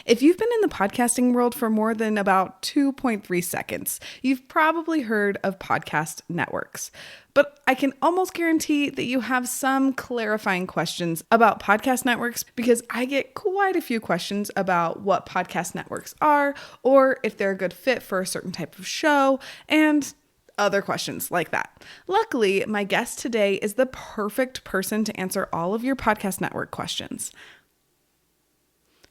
If you've been in the podcasting world for more than about 2.3 seconds, you've probably heard of podcast networks. But I can almost guarantee that you have some clarifying questions about podcast networks because I get quite a few questions about what podcast networks are or if they're a good fit for a certain type of show and other questions like that. Luckily, my guest today is the perfect person to answer all of your podcast network questions.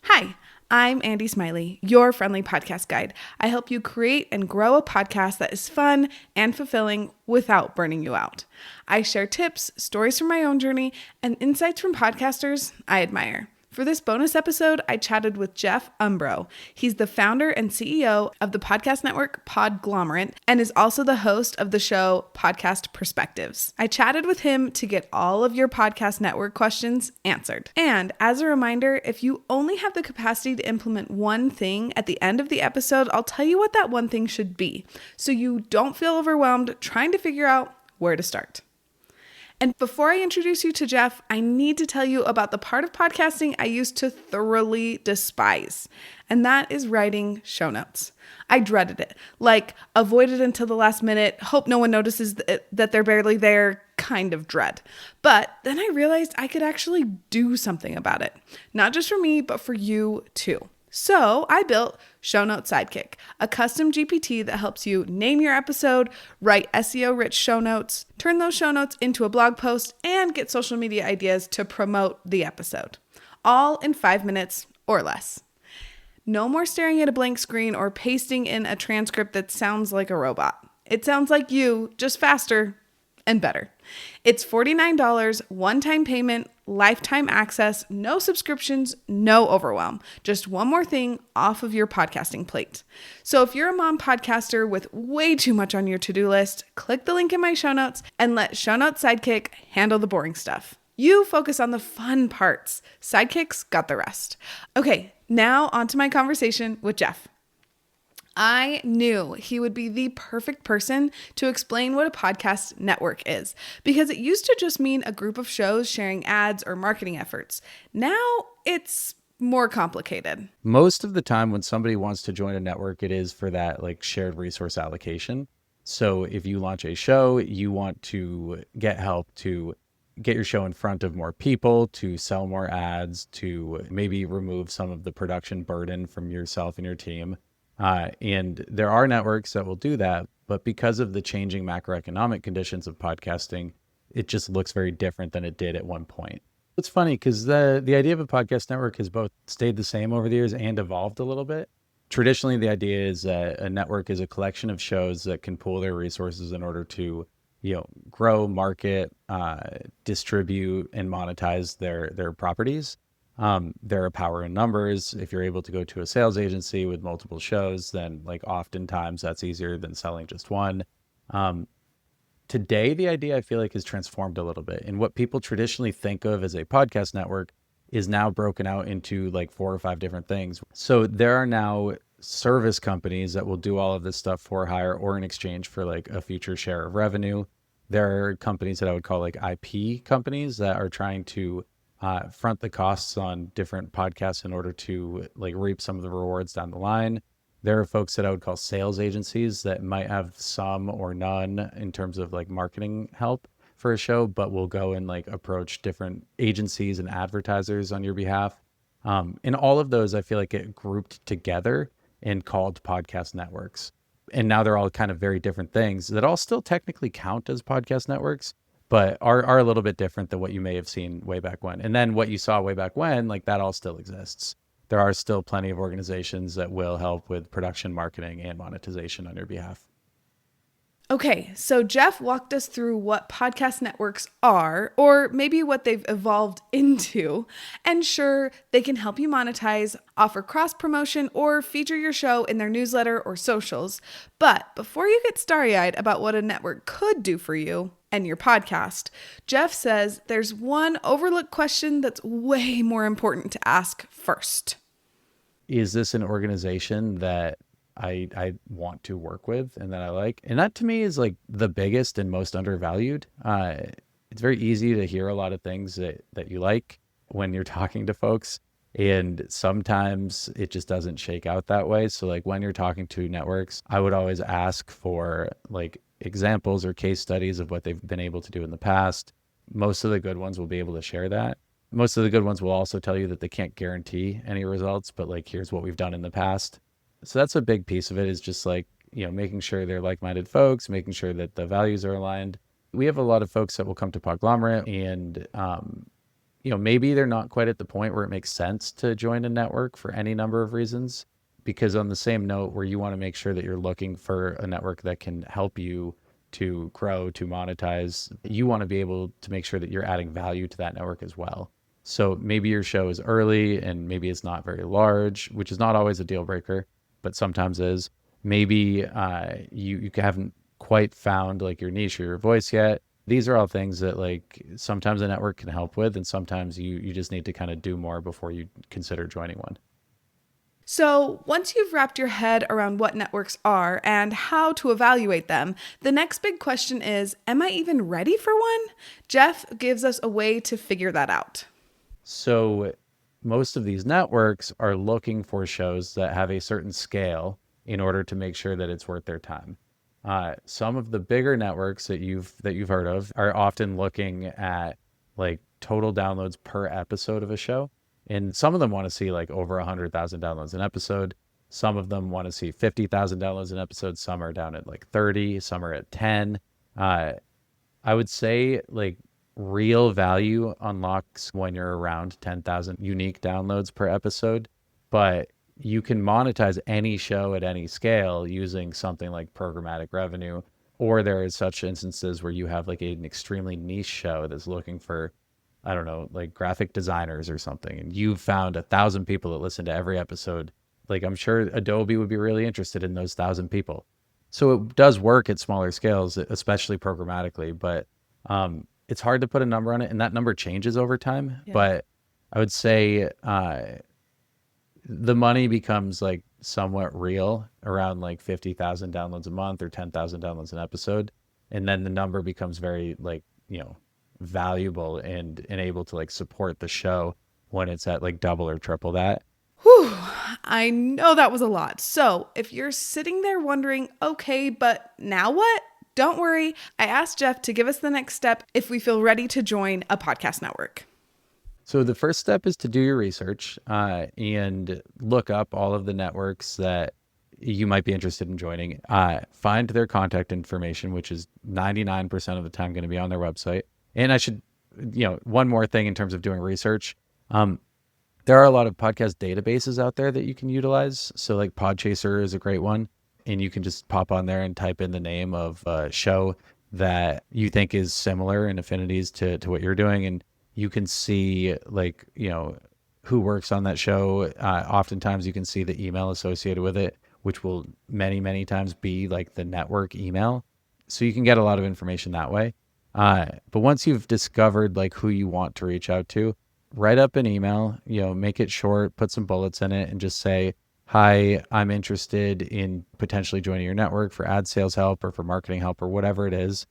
Hi, I'm Andy Smiley, your friendly podcast guide. I help you create and grow a podcast that is fun and fulfilling without burning you out. I share tips, stories from my own journey, and insights from podcasters I admire. For this bonus episode, I chatted with Jeff Umbro. He's the founder and CEO of the podcast network Podglomerate and is also the host of the show Podcast Perspectives. I chatted with him to get all of your podcast network questions answered. And as a reminder, if you only have the capacity to implement one thing at the end of the episode, I'll tell you what that one thing should be so you don't feel overwhelmed trying to figure out where to start. And before I introduce you to Jeff, I need to tell you about the part of podcasting I used to thoroughly despise, and that is writing show notes. I dreaded it, like avoid it until the last minute, hope no one notices that they're barely there kind of dread. But then I realized I could actually do something about it, not just for me, but for you too. So I built Show Note Sidekick, a custom GPT that helps you name your episode, write SEO-rich show notes, turn those show notes into a blog post, and get social media ideas to promote the episode. All in 5 minutes or less. No more staring at a blank screen or pasting in a transcript that sounds like a robot. It sounds like you, just faster and better. It's $49, one-time payment, lifetime access, no subscriptions, no overwhelm. Just one more thing off of your podcasting plate. So if you're a mom podcaster with way too much on your to-do list, click the link in my show notes and let Show Note Sidekick handle the boring stuff. You focus on the fun parts. Sidekick's got the rest. Okay, now on to my conversation with Jeff. I knew he would be the perfect person to explain what a podcast network is because it used to just mean a group of shows sharing ads or marketing efforts. Now it's more complicated. Most of the time when somebody wants to join a network, it is for that like shared resource allocation. So if you launch a show, you want to get help to get your show in front of more people, to sell more ads, to maybe remove some of the production burden from yourself and your team. And there are networks that will do that, but because of the changing macroeconomic conditions of podcasting, it just looks very different than it did at one point. It's funny because the idea of a podcast network has both stayed the same over the years and evolved a little bit. Traditionally, the idea is that a network is a collection of shows that can pool their resources in order to, grow, market, distribute, and monetize their properties. There are power in numbers. If you're able to go to a sales agency with multiple shows, then like oftentimes that's easier than selling just one. Today, the idea I feel like has transformed a little bit, and what people traditionally think of as a podcast network is now broken out into like 4 or 5 different things. So there are now service companies that will do all of this stuff for hire or in exchange for like a future share of revenue. There are companies that I would call like IP companies that are trying to front the costs on different podcasts in order to like reap some of the rewards down the line. There are folks that I would call sales agencies that might have some or none in terms of like marketing help for a show, but will go and like approach different agencies and advertisers on your behalf. And all of those, I feel like get grouped together and called podcast networks. And now they're all kind of very different things that all still technically count as podcast networks, but are a little bit different than what you may have seen way back when. And then what you saw way back when, like that all still exists. There are still plenty of organizations that will help with production, marketing, and monetization on your behalf. Okay, so Jeff walked us through what podcast networks are, or maybe what they've evolved into. And sure, they can help you monetize, offer cross-promotion, or feature your show in their newsletter or socials. But before you get starry-eyed about what a network could do for you and your podcast, Jeff says there's one overlooked question that's way more important to ask first. Is this an organization that I want to work with and that I like? And that to me is like the biggest and most undervalued. It's very easy to hear a lot of things that you like when you're talking to folks. And sometimes it just doesn't shake out that way. So like when you're talking to networks, I would always ask for like examples or case studies of what they've been able to do in the past. Most of the good ones will be able to share that. Most of the good ones will also tell you that they can't guarantee any results, but like here's what we've done in the past. So that's a big piece of it, is just like, making sure they're like-minded folks, making sure that the values are aligned. We have a lot of folks that will come to Podglomerate, and maybe they're not quite at the point where it makes sense to join a network for any number of reasons. Because on the same note, where you want to make sure that you're looking for a network that can help you to grow, to monetize, you want to be able to make sure that you're adding value to that network as well. So maybe your show is early and maybe it's not very large, which is not always a deal breaker, but sometimes is. Maybe you haven't quite found like your niche or your voice yet. These are all things that like sometimes a network can help with, and sometimes you just need to kind of do more before you consider joining one. So, once you've wrapped your head around what networks are and how to evaluate them, the next big question is, am I even ready for one? Jeff gives us a way to figure that out. So most of these networks are looking for shows that have a certain scale in order to make sure that it's worth their time. Some of the bigger networks that you've heard of are often looking at like total downloads per episode of a show, and some of them want to see like over 100,000 downloads an episode. Some of them want to see 50,000 downloads an episode. Some are down at like 30. Some are at 10. I would say like real value unlocks when you're around 10,000 unique downloads per episode, but you can monetize any show at any scale using something like programmatic revenue. Or there is such instances where you have like an extremely niche show that's looking for, I don't know, like graphic designers or something, and you've found 1,000 people that listen to every episode. Like I'm sure Adobe would be really interested in those 1,000 people. So it does work at smaller scales, especially programmatically, but it's hard to put a number on it, and that number changes over time. Yeah. But I would say the money becomes like somewhat real around like 50,000 downloads a month or 10,000 downloads an episode. And then the number becomes very like, valuable and able to like support the show when it's at like double or triple that. Whew, I know that was a lot. So if you're sitting there wondering, okay, but now what? Don't worry. I asked Jeff to give us the next step if we feel ready to join a podcast network. So the first step is to do your research and look up all of the networks that you might be interested in joining. Find their contact information, which is 99% of the time going to be on their website. And I should, one more thing in terms of doing research. There are a lot of podcast databases out there that you can utilize. So like Podchaser is a great one. And you can just pop on there and type in the name of a show that you think is similar in affinities to what you're doing. And you can see like, who works on that show. Oftentimes you can see the email associated with it, which will many, many times be like the network email. So you can get a lot of information that way. But once you've discovered like who you want to reach out to, write up an email, make it short, put some bullets in it, and just say, hi, I'm interested in potentially joining your network for ad sales help or for marketing help or whatever it is.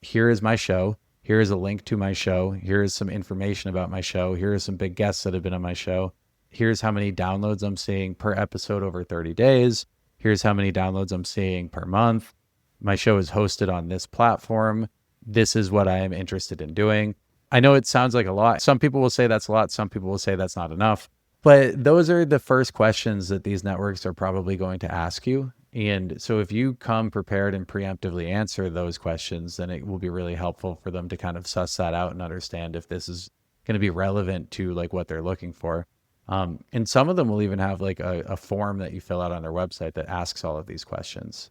Here is my show. Here is a link to my show. Here is some information about my show. Here are some big guests that have been on my show. Here's how many downloads I'm seeing per episode over 30 days. Here's how many downloads I'm seeing per month. My show is hosted on this platform. This is what I am interested in doing. I know it sounds like a lot. Some people will say that's a lot. Some people will say that's not enough. But those are the first questions that these networks are probably going to ask you. And so if you come prepared and preemptively answer those questions, then it will be really helpful for them to kind of suss that out and understand if this is going to be relevant to like what they're looking for. And some of them will even have like a form that you fill out on their website that asks all of these questions.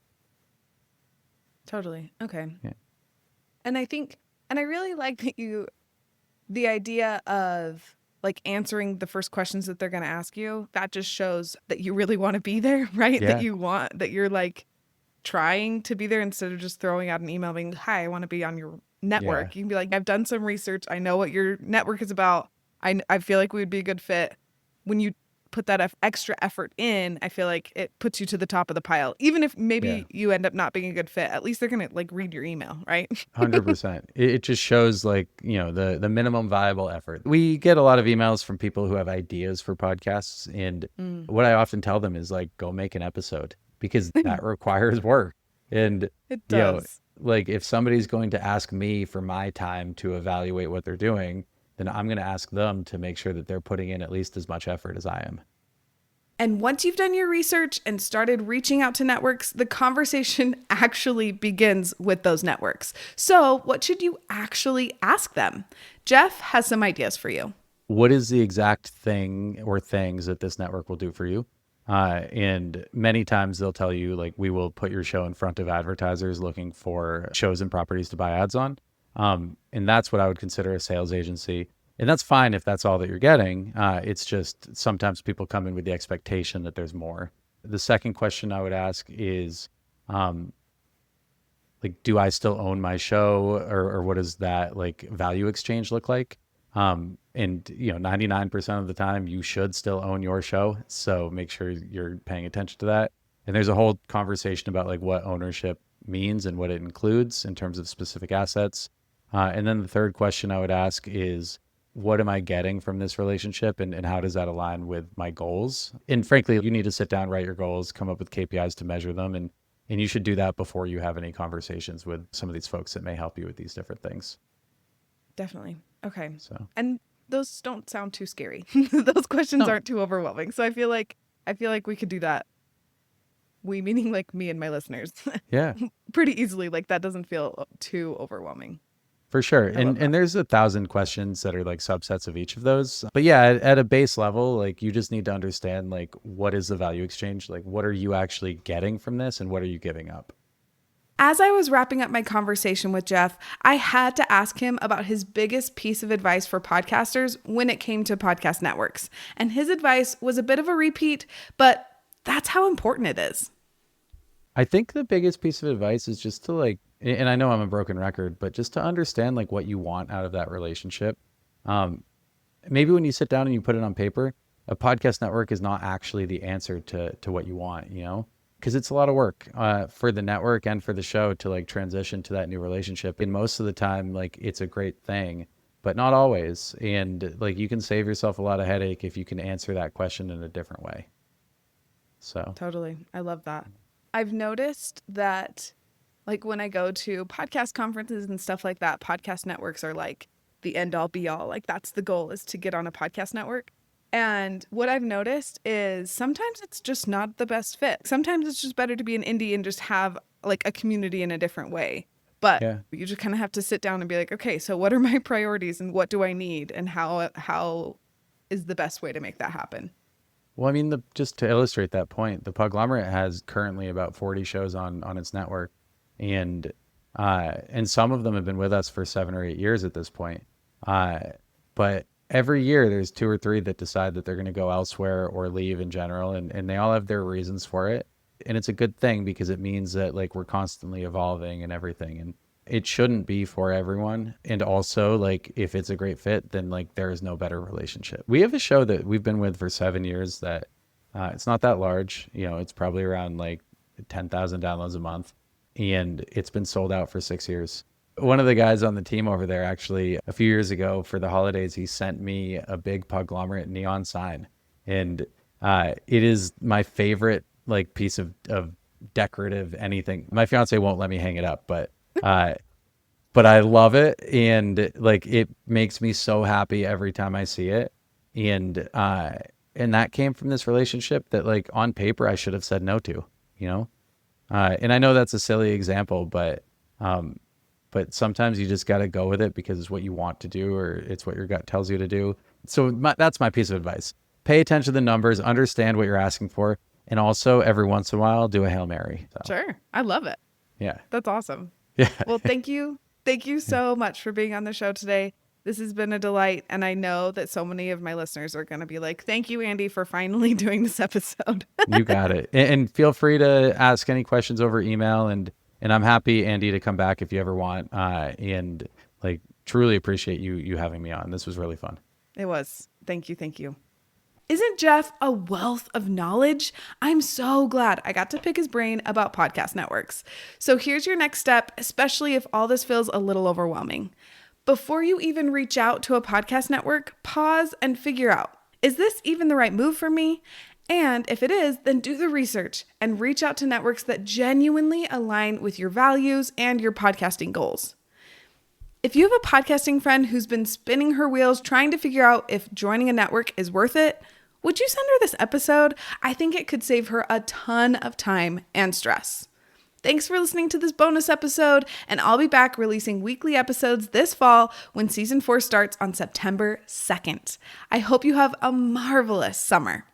Totally. Okay. Yeah. And I really like that the idea of like answering the first questions that they're going to ask you, that just shows that you really want to be there, right? Yeah. That you're like trying to be there instead of just throwing out an email being, hi, I want to be on your network. Yeah. You can be like, I've done some research. I know what your network is about. I feel like we would be a good fit. When you put that extra effort in, I feel like it puts you to the top of the pile. Even if Yeah. maybe you end up not being a good fit, at least they're going to like read your email, right? 100%. It just shows like, the minimum viable effort. We get a lot of emails from people who have ideas for podcasts. And what I often tell them is like, go make an episode because that requires work. And, It you know, does. like if somebody's going to ask me for my time to evaluate what they're doing, then I'm going to ask them to make sure that they're putting in at least as much effort as I am. And once you've done your research and started reaching out to networks, the conversation actually begins with those networks. So, what should you actually ask them? Jeff has some ideas for you. What is the exact thing or things that this network will do for you? And many times they'll tell you, like, we will put your show in front of advertisers looking for shows and properties to buy ads on. And that's what I would consider a sales agency. And that's fine if that's all that you're getting. It's just sometimes people come in with the expectation that there's more. The second question I would ask is, like, do I still own my show, or what does that like value exchange look like? And 99% of the time you should still own your show. So make sure you're paying attention to that. And there's a whole conversation about like what ownership means and what it includes in terms of specific assets. And then the third question I would ask is, what am I getting from this relationship, and how does that align with my goals? And frankly, you need to sit down, write your goals, come up with KPIs to measure them. And you should do that before you have any conversations with some of these folks that may help you with these different things. Definitely. Okay. So, And those don't sound too scary. Those questions no, aren't too overwhelming. So I feel like we could do that. We meaning like me and my listeners yeah, pretty easily. Like that doesn't feel too overwhelming. for sure. I love that. And there's 1,000 questions that are like subsets of each of those. But yeah, at a base level, like you just need to understand like what is the value exchange? Like what are you actually getting from this, and what are you giving up? As I was wrapping up my conversation with Jeff, I had to ask him about his biggest piece of advice for podcasters when it came to podcast networks. And his advice was a bit of a repeat, but that's how important it is. I think the biggest piece of advice is just to like, and I know I'm a broken record, but just to understand like what you want out of that relationship. Um, Maybe when you sit down and you put it on paper, a podcast network is not actually the answer to what you want, because it's a lot of work for the network and for the show to like transition to that new relationship. And most of the time, like it's a great thing, but not always. And like you can save yourself a lot of headache if you can answer that question in a different way. So, Totally. I love that. I've noticed that like when I go to podcast conferences and stuff like that, podcast networks are like the end all be all. Like that's the goal, is to get on a podcast network. And what I've noticed is sometimes it's just not the best fit. Sometimes it's just better to be an indie and just have like a community in a different way. But yeah. you just kind of have to sit down and be like, okay, so what are my priorities and what do I need and how is the best way to make that happen? Well, I mean, just to illustrate that point, the Podglomerate has currently about 40 shows on its network, and some of them have been with us for 7 or 8 years at this point. But every year there's 2 or 3 that decide that they're going to go elsewhere or leave in general, and they all have their reasons for it. And it's a good thing because it means that like we're constantly evolving and everything, and it shouldn't be for everyone. And also like if it's a great fit, then like there is no better relationship. We have a show that we've been with for 7 years that it's not that large, it's probably around like 10,000 downloads a month, and it's been sold out for 6 years. One of the guys on the team over there, actually, a few years ago for the holidays, he sent me a big Podglomerate neon sign. And it is my favorite like piece of decorative anything. My fiance won't let me hang it up, but I love it. And like it makes me so happy every time I see it. And that came from this relationship that like on paper I should have said no to, and I know that's a silly example, but sometimes you just got to go with it because it's what you want to do, or it's what your gut tells you to do. So that's my piece of advice. Pay attention to the numbers, understand what you're asking for, and also every once in a while do a Hail Mary. So, Sure. I love it. yeah. That's awesome. Yeah. Well, thank you. Thank you so much for being on the show today. This has been a delight. And I know that so many of my listeners are going to be like, thank you, Andy, for finally doing this episode. You got it. And feel free to ask any questions over email, and I'm happy, Andy, to come back if you ever want. And like truly appreciate you having me on. This was really fun. It was. Thank you. Thank you. Isn't Jeff a wealth of knowledge? I'm so glad I got to pick his brain about podcast networks. So here's your next step, especially if all this feels a little overwhelming. Before you even reach out to a podcast network, pause and figure out, is this even the right move for me? And if it is, then do the research and reach out to networks that genuinely align with your values and your podcasting goals. If you have a podcasting friend who's been spinning her wheels trying to figure out if joining a network is worth it, would you send her this episode? I think it could save her a ton of time and stress. Thanks for listening to this bonus episode, and I'll be back releasing weekly episodes this fall when season 4 starts on September 2nd. I hope you have a marvelous summer.